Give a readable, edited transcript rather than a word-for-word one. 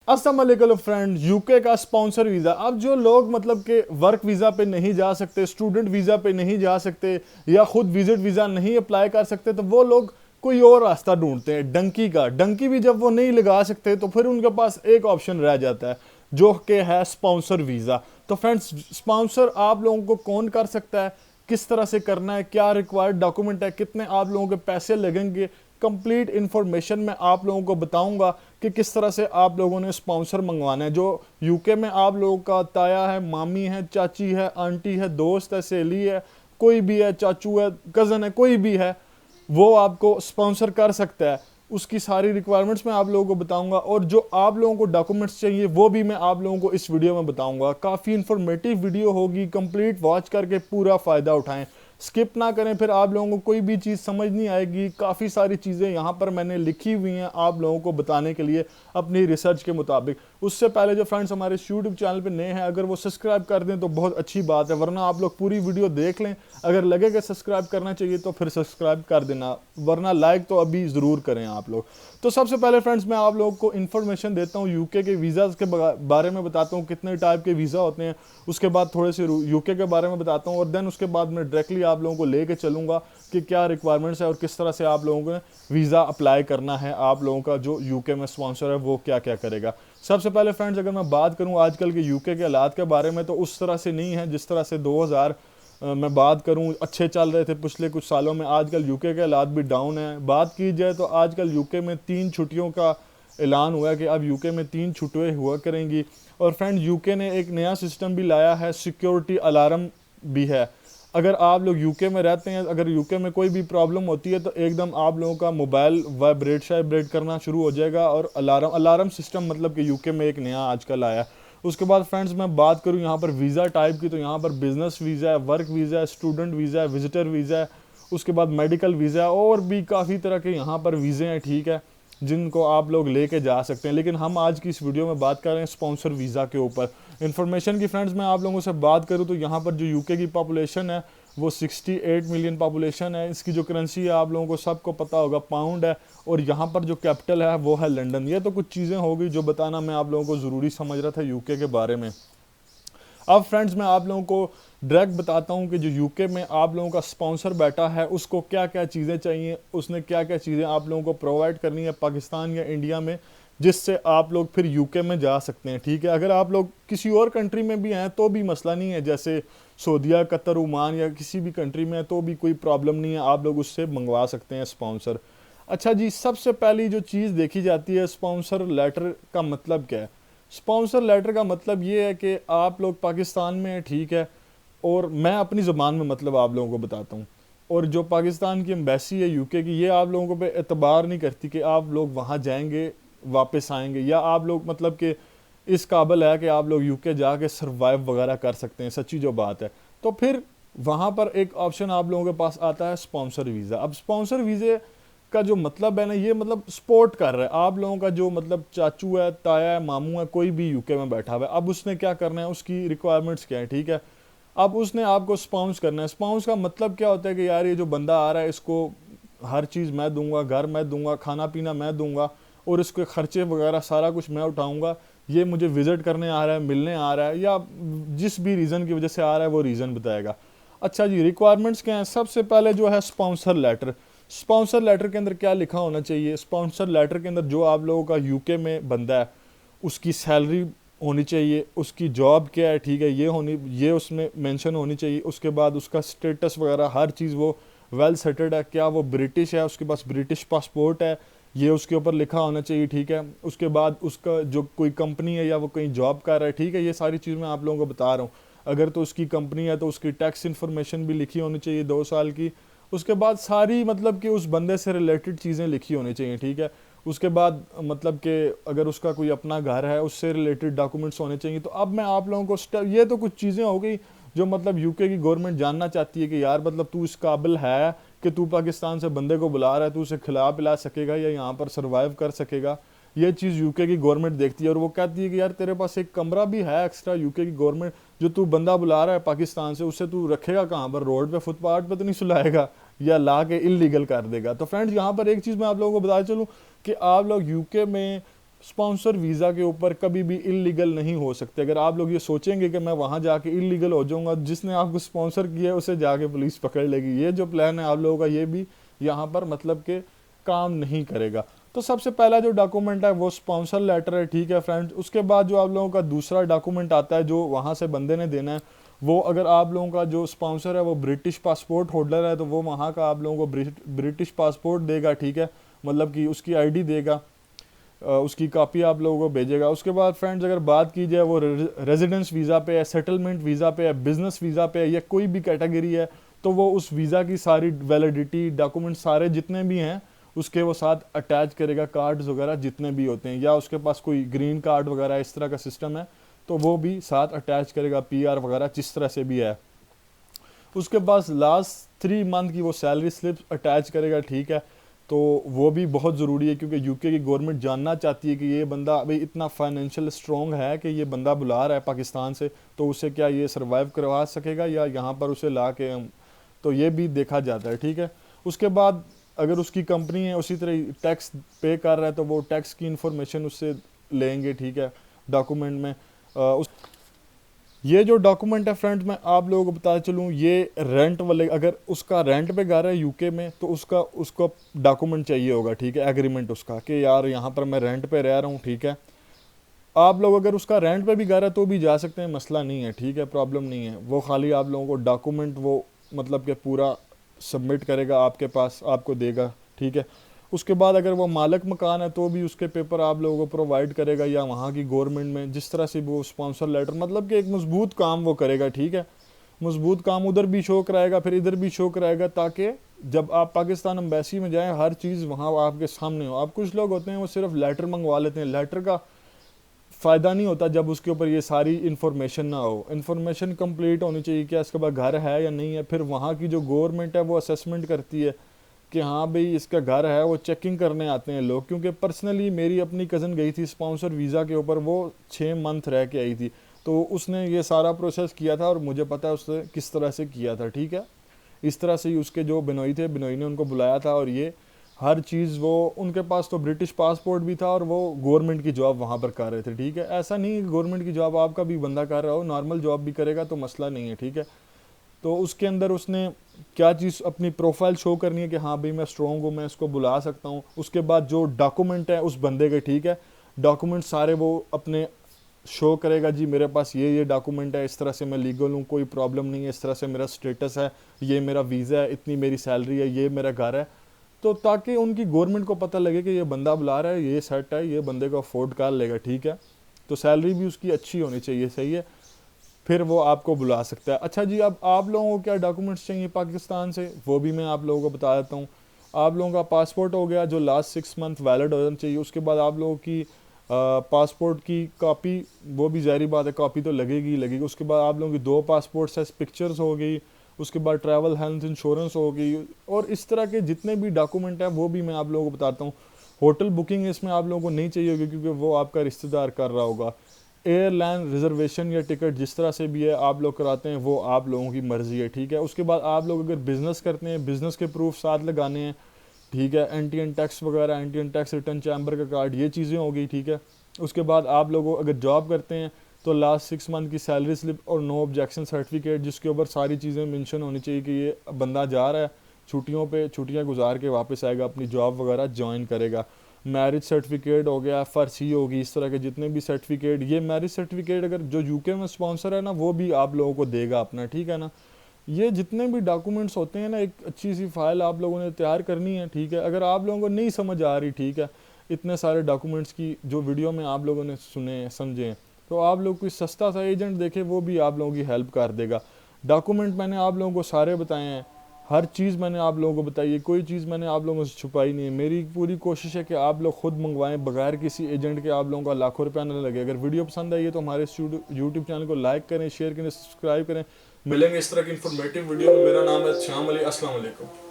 अस्सलाम वालेकुम friend, UK का स्पॉन्सर वीज़ा। अब जो लोग मतलब कि वर्क वीज़ा पे नहीं जा सकते, स्टूडेंट वीज़ा पे नहीं जा सकते या खुद विजिट वीज़ा नहीं अप्लाई कर सकते, तो वो लोग कोई और रास्ता ढूंढते हैं डंकी का। डंकी भी जब वो नहीं लगा सकते तो फिर उनके पास एक ऑप्शन रह जाता है जो कि है स्पॉन्सर वीज़ा। तो फ्रेंड्स, स्पॉन्सर आप लोगों को कौन कर सकता है, किस तरह से करना है, क्या रिक्वायर्ड डॉक्यूमेंट है, कितने आप लोगों के पैसे लगेंगे, कंप्लीट इन्फॉर्मेशन मैं आप लोगों को बताऊंगा कि किस तरह से आप लोगों ने स्पॉन्सर मंगवाना है। जो यूके में आप लोगों का ताया है, मामी है, चाची है, आंटी है, दोस्त है, सहेली है, कोई भी है, चाचू है, कज़न है, कोई भी है, वो आपको स्पॉन्सर कर सकता है। उसकी सारी रिक्वायरमेंट्स मैं आप लोगों को बताऊंगा और जो आप लोगों को डॉक्यूमेंट्स चाहिए वो भी मैं आप लोगों को इस वीडियो में बताऊंगा। काफ़ी इंफॉर्मेटिव वीडियो होगी, कंप्लीट वॉच करके पूरा फ़ायदा उठाएं, स्किप ना करें, फिर आप लोगों को कोई भी चीज़ समझ नहीं आएगी। काफ़ी सारी चीज़ें यहाँ पर मैंने लिखी हुई हैं आप लोगों को बताने के लिए अपनी रिसर्च के मुताबिक। उससे पहले जो फ्रेंड्स हमारे यूट्यूब चैनल पे नए हैं, अगर वो सब्सक्राइब कर दें तो बहुत अच्छी बात है, वरना आप लोग पूरी वीडियो देख लें, अगर लगे कि सब्सक्राइब करना चाहिए तो फिर सब्सक्राइब कर देना, वरना लाइक तो अभी ज़रूर करें आप लोग। तो सबसे पहले फ्रेंड्स, मैं आप लोगों को इन्फॉर्मेशन देता हूँ यूके के वीज़ाज़ के बारे में बताता हूँ, कितने टाइप के वीज़ा होते हैं। उसके बाद थोड़े से यूके के बारे में बताता हूँ और देन उसके बाद मैं डायरेक्टली आप लोगों को लेके चलूँगा कि क्या रिक्वायरमेंट्स है और किस तरह से आप लोगों को वीज़ा अप्लाई करना है। आप लोगों का जो यूके में स्पॉन्सर है वो क्या क्या करेगा। सबसे पहले फ्रेंड्स, अगर मैं बात करूँ आजकल के यूके के हालात के बारे में, तो उस तरह से नहीं है जिस तरह से 2000 मैं बात करूं अच्छे चल रहे थे पिछले कुछ सालों में। आजकल यूके के हालात भी डाउन है। बात की जाए तो आजकल यूके में 3 छुट्टियों का ऐलान हुआ है कि अब यूके में 3 छुट्टियां हुआ करेंगी। और फ्रेंड, यूके ने एक नया सिस्टम भी लाया है, सिक्योरिटी अलार्म भी है। अगर आप लोग यूके में रहते हैं, अगर यूके में कोई भी प्रॉब्लम होती है तो एकदम आप लोगों का मोबाइल वाइब्रेट करना शुरू हो जाएगा। और अलार्म सिस्टम मतलब कि यूके में एक नया आजकल आया है। उसके बाद फ्रेंड्स, मैं बात करूं यहाँ पर वीज़ा टाइप की, तो यहाँ पर बिजनेस वीज़ा है, वर्क वीज़ा है, स्टूडेंट वीज़ा है, विजिटर वीज़ा है, उसके बाद मेडिकल वीज़ा है, और भी काफ़ी तरह के यहाँ पर वीज़े हैं, ठीक है, जिनको आप लोग लेके जा सकते हैं। लेकिन हम आज की इस वीडियो में बात कर रहे हैं स्पॉन्सर वीज़ा के ऊपर। इन्फॉर्मेशन की फ्रेंड्स मैं आप लोगों से बात करूं तो यहाँ पर जो यूके की पॉपुलेशन है वो 68 मिलियन पॉपुलेशन है। इसकी जो करेंसी है आप लोगों को सबको पता होगा, पाउंड है। और यहाँ पर जो कैपिटल है वो है लंदन। ये तो कुछ चीज़ें हो गई जो बताना मैं आप लोगों को ज़रूरी समझ रहा था यूके के बारे में। अब फ्रेंड्स, मैं आप लोगों को डायरेक्ट बताता हूँ कि जो यूके में आप लोगों का स्पॉन्सर बैठा है उसको क्या क्या चीज़ें चाहिए, उसने क्या क्या चीज़ें आप लोगों को प्रोवाइड करनी है पाकिस्तान या इंडिया में, जिससे आप लोग फिर यूके में जा सकते हैं, ठीक है। अगर आप लोग किसी और कंट्री में भी हैं तो भी मसला नहीं है, जैसे सऊदीया, कतर, ओमान या किसी भी कंट्री में है तो भी कोई प्रॉब्लम नहीं है, आप लोग उससे मंगवा सकते हैं स्पॉन्सर। अच्छा जी, सबसे पहली जो चीज़ देखी जाती है, स्पॉन्सर लेटर का मतलब क्या है। स्पॉन्सर लेटर का मतलब ये है कि आप लोग पाकिस्तान में हैं, ठीक है, और मैं अपनी ज़बान में मतलब आप लोगों को बताता हूँ। और जो पाकिस्तान की एम्बेसी है यूके की, ये आप लोगों पे एतबार नहीं करती कि आप लोग वहाँ जाएंगे वापस आएंगे, या आप लोग मतलब कि इस काबिल है कि आप लोग यूके जाके सर्वाइव वगैरह कर सकते हैं, सच्ची जो बात है। तो फिर वहाँ पर एक ऑप्शन आप लोगों के पास आता है स्पॉन्सर वीज़ा। अब स्पॉन्सर वीज़े का जो मतलब है ना, ये मतलब सपोर्ट कर रहा है आप लोगों का, जो मतलब चाचू है, ताया है, मामू है, कोई भी यूके में बैठा हुआ है। अब उसने क्या करना है, उसकी रिक्वायरमेंट्स क्या है, ठीक है। अब उसने आपको स्पॉन्स करना है। स्पॉन्स का मतलब क्या होता है कि यार ये जो बंदा आ रहा है इसको हर चीज़ मैं दूंगा, घर मैं दूंगा, खाना पीना मैं दूंगा, और इसके खर्चे वगैरह सारा कुछ मैं उठाऊंगा। ये मुझे विजिट करने आ रहा है, मिलने आ रहा है, या जिस भी रीज़न की वजह से आ रहा है वो रीज़न बताएगा। अच्छा जी, रिक्वायरमेंट्स क्या हैं। सबसे पहले जो है स्पॉन्सर लेटर। स्पॉन्सर लेटर के अंदर क्या लिखा होना चाहिए। स्पॉन्सर लेटर के अंदर जो आप लोगों का यूके में बंदा है उसकी सैलरी होनी चाहिए, उसकी जॉब क्या है, ठीक है, ये उसमें मेंशन होनी चाहिए। उसके बाद उसका स्टेटस वगैरह हर चीज़, वो वेल सेटल्ड है, क्या वो ब्रिटिश है, उसके पास ब्रिटिश पासपोर्ट है, ये उसके ऊपर लिखा होना चाहिए, ठीक है। उसके बाद उसका जो कोई कंपनी है या वो कहीं जॉब कर रहा है, ठीक है, ये सारी चीज़ मैं आप लोगों को बता रहा हूँ। अगर तो उसकी कंपनी है तो उसकी टैक्स इन्फॉर्मेशन भी लिखी होनी चाहिए 2 साल की। उसके बाद सारी मतलब कि उस बंदे से रिलेटेड चीज़ें लिखी होनी चाहिए, ठीक है। उसके बाद मतलब कि अगर उसका कोई अपना घर है उससे रिलेटेड डॉक्यूमेंट्स होने चाहिए। तो अब मैं आप लोगों को ये तो कुछ चीज़ें हो गई जो मतलब यूके की गवर्नमेंट जानना चाहती है कि यार मतलब तू इस काबिल है कि तू पाकिस्तान से बंदे को बुला रहा है, तू उसे खिला पिला सकेगा या यहाँ पर सर्वाइव कर सकेगा। ये चीज़ यूके की गवर्नमेंट देखती है और वो कहती है कि यार तेरे पास एक कमरा भी है एक्स्ट्रा। यूके की गवर्नमेंट, जो तू बंदा बुला रहा है पाकिस्तान से, उससे तू रखेगा कहाँ पर, रोड पे फुटपाथ पे तो नहीं सुलाएगा या ला के इलीगल कर देगा। तो फ्रेंड्स, यहाँ पर एक चीज़ मैं आप लोगों को बताया चलूँ कि आप लोग यूके में स्पॉन्सर वीज़ा के ऊपर कभी भी इलीगल नहीं हो सकते। अगर आप लोग ये सोचेंगे कि मैं वहाँ जाके इलीगल हो जाऊँगा, जिसने आपको स्पॉन्सर किया है उसे जाके पुलिस पकड़ लेगी, ये जो प्लान है आप लोगों का ये भी यहाँ पर मतलब कि काम नहीं करेगा। तो सबसे पहला जो डॉक्यूमेंट है वो स्पॉन्सर लेटर है, ठीक है फ्रेंड्स। उसके बाद जो आप लोगों का दूसरा डॉक्यूमेंट आता है जो वहाँ से बंदे ने देना है, वो अगर आप लोगों का जो स्पॉन्सर है वो ब्रिटिश पासपोर्ट होल्डर है तो वो वहाँ का आप लोगों को ब्रिटिश पासपोर्ट देगा, ठीक है, मतलब कि उसकी आईडी देगा, उसकी कापी आप लोगों को भेजेगा। उसके बाद फ्रेंड्स अगर बात की जाए वो रेजिडेंस वीज़ा पे है, सेटलमेंट वीज़ा पे है, बिजनेस वीज़ा पे है या कोई भी कैटेगरी है, तो वो उस वीज़ा की सारी वैलिडिटी डॉक्यूमेंट सारे जितने भी हैं उसके वो साथ अटैच करेगा, कार्ड्स वगैरह जितने भी होते हैं, या उसके पास कोई ग्रीन कार्ड वगैरह इस तरह का सिस्टम है तो वो भी साथ अटैच करेगा, पीआर वगैरह जिस तरह से भी है। उसके पास लास्ट 3 मंथ की वो सैलरी स्लिप अटैच करेगा, ठीक है। तो वो भी बहुत ज़रूरी है क्योंकि यूके की गवर्नमेंट जानना चाहती है कि ये बंदा अभी इतना फाइनेंशियल स्ट्रॉन्ग है कि ये बंदा बुला रहा है पाकिस्तान से, तो उसे क्या ये सर्वाइव करवा सकेगा या यहाँ पर उसे ला के हम, तो ये भी देखा जाता है, ठीक है। उसके बाद अगर उसकी कंपनी है उसी तरह टैक्स पे कर रहा है तो वो टैक्स की इंफॉर्मेशन उससे लेंगे, ठीक है, डॉक्यूमेंट में। ये जो डॉक्यूमेंट है फ्रेंड्स मैं आप लोगों को बताता चलूँ, ये रेंट वाले अगर उसका रेंट पे घर है यूके में तो उसका डॉक्यूमेंट चाहिए होगा, ठीक है, एग्रीमेंट उसका कि यार यहाँ पर मैं रेंट पे रह रहा हूँ, ठीक है। आप लोग अगर उसका रेंट पे भी घर है तो भी जा सकते हैं, मसला नहीं है, ठीक है, प्रॉब्लम नहीं है। वो खाली आप लोगों को डॉक्यूमेंट वो मतलब कि पूरा सबमिट करेगा आपके पास, आपको देगा, ठीक है। उसके बाद अगर वो मालिक मकान है तो भी उसके पेपर आप लोगों को प्रोवाइड करेगा या वहाँ की गवर्नमेंट में जिस तरह से वो स्पॉन्सर लेटर, मतलब कि एक मजबूत काम वो करेगा, ठीक है। मजबूत काम उधर भी शो कराएगा फिर इधर भी शो कराएगा ताकि जब आप पाकिस्तान एम्बेसी में जाएं हर चीज़ वहाँ आपके सामने हो। आप कुछ लोग होते हैं वो सिर्फ लेटर मंगवा लेते हैं, लेटर का फ़ायदा नहीं होता जब उसके ऊपर ये सारी इन्फॉर्मेशन ना हो। इन्फॉर्मेशन कंप्लीट होनी चाहिए, क्या इसके पास घर है या नहीं है, फिर वहाँ की जो गवर्नमेंट है वो असेसमेंट करती है कि हाँ भाई इसका घर है, वो चेकिंग करने आते हैं लोग। क्योंकि पर्सनली मेरी अपनी कज़न गई थी स्पॉन्सर वीज़ा के ऊपर, वो 6 मंथ रह के आई थी, तो उसने ये सारा प्रोसेस किया था और मुझे पता है उसने किस तरह से किया था, ठीक है। इस तरह से ही उसके जो बिनोई थे, बिनोई ने उनको बुलाया था और ये हर चीज़ वो उनके पास तो ब्रिटिश पासपोर्ट भी था और वो गवर्नमेंट की जॉब वहाँ पर कर रहे थे, ठीक है। ऐसा नहीं गवर्नमेंट की जॉब आपका भी बंदा कर रहा हो, नॉर्मल जॉब भी करेगा तो मसला नहीं है, ठीक है। तो उसके अंदर उसने क्या चीज़ अपनी प्रोफाइल शो करनी है कि हाँ भाई मैं स्ट्रॉन्ग हूँ, मैं इसको बुला सकता हूँ। उसके बाद जो डॉक्यूमेंट है उस बंदे के, ठीक है, डॉक्यूमेंट सारे वो अपने शो करेगा, जी मेरे पास ये डॉक्यूमेंट है, इस तरह से मैं लीगल हूँ, कोई प्रॉब्लम नहीं है, इस तरह से मेरा स्टेटस है, ये मेरा वीज़ा है, इतनी मेरी सैलरी है, ये मेरा घर है। तो ताकि उनकी गवर्नमेंट को पता लगे कि ये बंदा बुला रहा है, ये सेट है, ये बंदे को अफोर्ड कर लेगा, ठीक है। तो सैलरी भी उसकी अच्छी होनी चाहिए, सही है, फिर वो आपको बुला सकता है। अच्छा जी, अब आप लोगों को क्या डॉक्यूमेंट्स चाहिए पाकिस्तान से, वो भी मैं आप लोगों को बता देता हूँ। आप लोगों का पासपोर्ट हो गया जो लास्ट 6 मंथ वैलिड होना चाहिए। उसके बाद आप लोगों की पासपोर्ट की कॉपी, वो भी ज़ाहिर बात है कॉपी तो लगेगी ही लगेगी। उसके बाद आप लोगों की 2 पासपोर्ट साइज पिक्चर्स हो गई। उसके बाद ट्रैवल हेल्थ इंश्योरेंस हो गई और इस तरह के जितने भी डॉक्यूमेंट हैं वो भी मैं आप लोगों को बताता हूँ। होटल बुकिंग इसमें आप लोगों को नहीं चाहिए होगी क्योंकि वो आपका रिश्तेदार कर रहा होगा। एयरलाइन रिजर्वेशन या टिकट जिस तरह से भी है आप लोग कराते हैं वो आप लोगों की मर्ज़ी है, ठीक है। उसके बाद आप लोग अगर बिज़नेस करते हैं, बिज़नेस के प्रूफ साथ लगाने हैं, ठीक है। एंटी टैक्स वगैरह, एंटी टैक्स रिटर्न चैम्बर का कार्ड, ये चीज़ें हो गई, ठीक है। उसके बाद आप लोगों अगर जॉब करते हैं तो लास्ट 6 मंथ की सैलरी स्लिप और नो ऑब्जेक्शन सर्टिफिकेट जिसके ऊपर सारी चीज़ें मेंशन होनी चाहिए कि ये बंदा जा रहा है छुट्टियों पे, छुट्टियां गुजार के वापस आएगा, अपनी जॉब वगैरह ज्वाइन करेगा। मैरिज सर्टिफिकेट हो गया, FRC होगी, इस तरह के जितने भी सर्टिफिकेट, ये मैरिज सर्टिफिकेट अगर जो यूके में स्पॉन्सर है ना वो भी आप लोगों को देगा अपना, ठीक है ना। ये जितने भी डॉक्यूमेंट्स होते हैं ना, एक अच्छी सी फाइल आप लोगों ने तैयार करनी है, ठीक है। अगर आप लोगों को नहीं समझ आ रही, ठीक है, इतने सारे डॉक्यूमेंट्स की जो वीडियो में आप लोगों ने सुने समझे, तो आप लोग कोई सस्ता सा एजेंट देखे, वो भी आप लोगों की हेल्प कर देगा। डॉक्यूमेंट मैंने आप लोगों को सारे बताए हैं, हर चीज़ मैंने आप लोगों को बताई है, कोई चीज़ मैंने आप लोगों से छुपाई नहीं है। मेरी पूरी कोशिश है कि आप लोग खुद मंगवाएं बगैर किसी एजेंट के, आप लोगों का लाखों रुपया न लगे। अगर वीडियो पसंद आई है तो हमारे यूट्यूब चैनल को लाइक करें, शेयर करें, सब्सक्राइब करें। मिलेंगे इस तरह की इन्फॉर्मेटिव वीडियो में। मेरा नाम है श्याम अली। अस्सलाम वालेकुम।